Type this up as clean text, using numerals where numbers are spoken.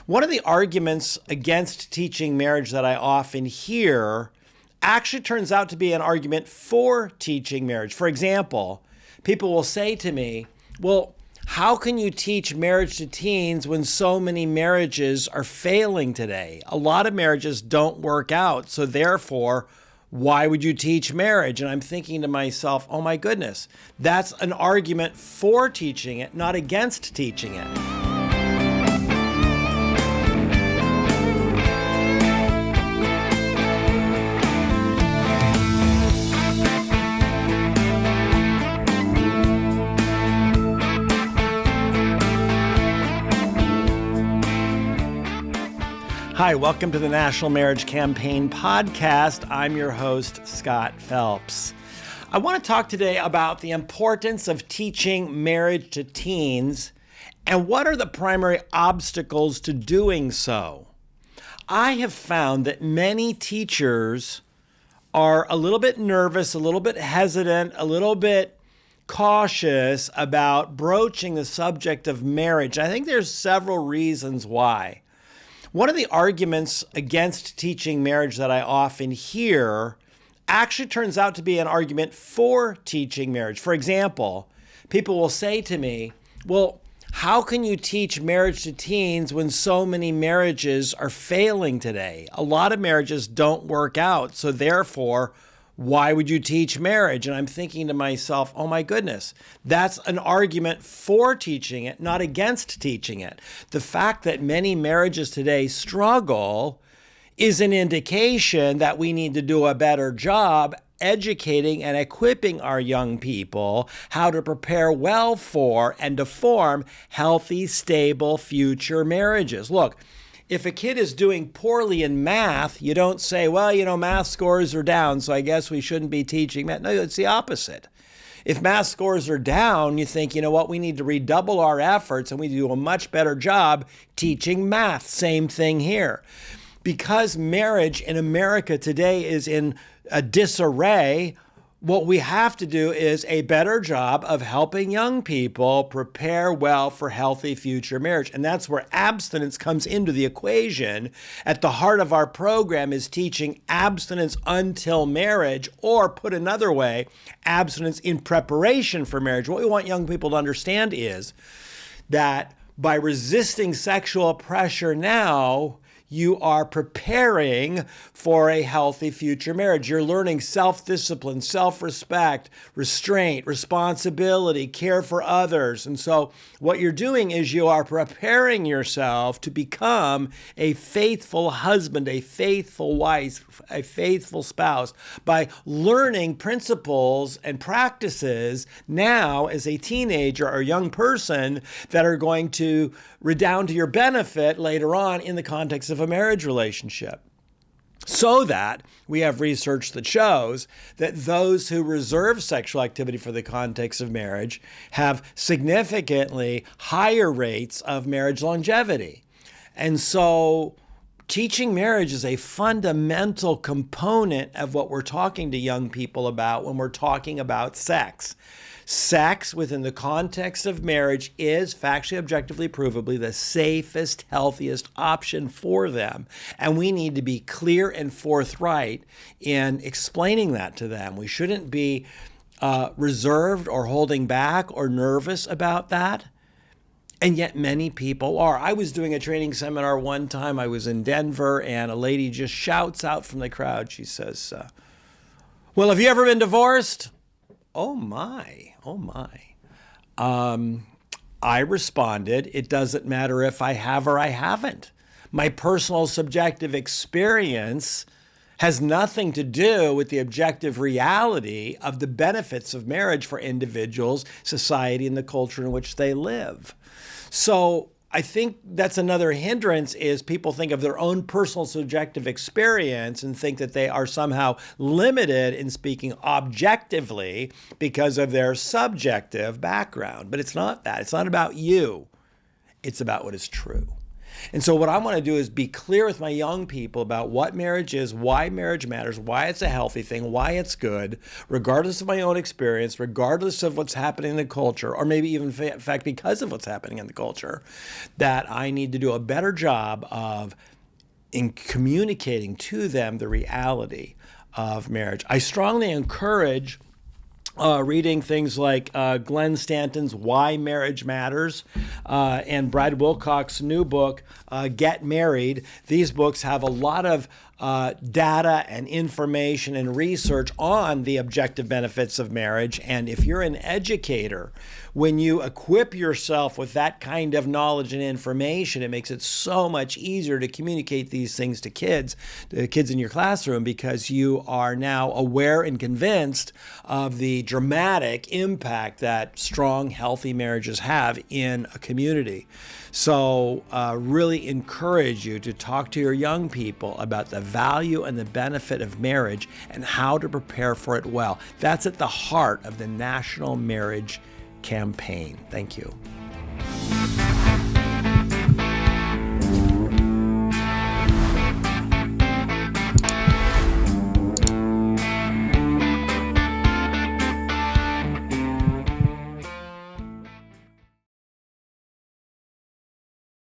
One of the arguments against teaching marriage that I often hear actually turns out to be an argument for teaching marriage. For example, people will say to me, well, how can you teach marriage to teens when so many marriages are failing today? A lot of marriages don't work out, so therefore, why would you teach marriage? And I'm thinking to myself, oh my goodness, that's an argument for teaching it, not against teaching it. Hi, welcome to the National Marriage Campaign podcast. I'm your host, Scott Phelps. I want to talk today about the importance of teaching marriage to teens and what are the primary obstacles to doing so. I have found that many teachers are a little bit nervous, a little bit hesitant, a little bit cautious about broaching the subject of marriage. I think there's several reasons why. One of the arguments against teaching marriage that I often hear actually turns out to be an argument for teaching marriage. For example, people will say to me, well, how can you teach marriage to teens when so many marriages are failing today? A lot of marriages don't work out, so therefore, why would you teach marriage? And I'm thinking to myself, oh my goodness, that's an argument for teaching it, not against teaching it. The fact that many marriages today struggle is an indication that we need to do a better job educating and equipping our young people how to prepare well for and to form healthy, stable future marriages. Look, if a kid is doing poorly in math, you don't say, well, math scores are down, so I guess we shouldn't be teaching math. No, it's the opposite. If math scores are down, you think, we need to redouble our efforts and we do a much better job teaching math. Same thing here. Because marriage in America today is in a disarray, what we have to do is a better job of helping young people prepare well for healthy future marriage. And that's where abstinence comes into the equation. At the heart of our program is teaching abstinence until marriage, or put another way, abstinence in preparation for marriage. What we want young people to understand is that by resisting sexual pressure now, you are preparing for a healthy future marriage. You're learning self-discipline, self-respect, restraint, responsibility, care for others. And so what you're doing is you are preparing yourself to become a faithful husband, a faithful wife, a faithful spouse by learning principles and practices now as a teenager or young person that are going to redound to your benefit later on in the context of a marriage relationship. So that we have research that shows that those who reserve sexual activity for the context of marriage have significantly higher rates of marriage longevity. And so teaching marriage is a fundamental component of what we're talking to young people about when we're talking about sex. Sex within the context of marriage is factually, objectively, provably the safest, healthiest option for them. And we need to be clear and forthright in explaining that to them. We shouldn't be reserved or holding back or nervous about that. And yet many people are. I was doing a training seminar one time. I was in Denver, and a lady just shouts out from the crowd. She says, well, have you ever been divorced? Oh my. I responded, it doesn't matter if I have or I haven't. My personal subjective experience has nothing to do with the objective reality of the benefits of marriage for individuals, society, and the culture in which they live. So I think that's another hindrance is people think of their own personal subjective experience and think that they are somehow limited in speaking objectively because of their subjective background. But it's not that. It's not about you. It's about what is true. And so what I want to do is be clear with my young people about what marriage is, why marriage matters, why it's a healthy thing, why it's good, regardless of my own experience, regardless of what's happening in the culture, or maybe even in fact because of what's happening in the culture, that I need to do a better job of in communicating to them the reality of marriage. I strongly encourage reading things like Glenn Stanton's Why Marriage Matters and Brad Wilcox's new book, Get Married. These books have a lot of data and information and research on the objective benefits of marriage. And if you're an educator, when you equip yourself with that kind of knowledge and information, it makes it so much easier to communicate these things to the kids in your classroom, because you are now aware and convinced of the dramatic impact that strong, healthy marriages have in a community. So really encourage you to talk to your young people about the value and the benefit of marriage and how to prepare for it well. That's at the heart of the National Marriage Campaign. Thank you.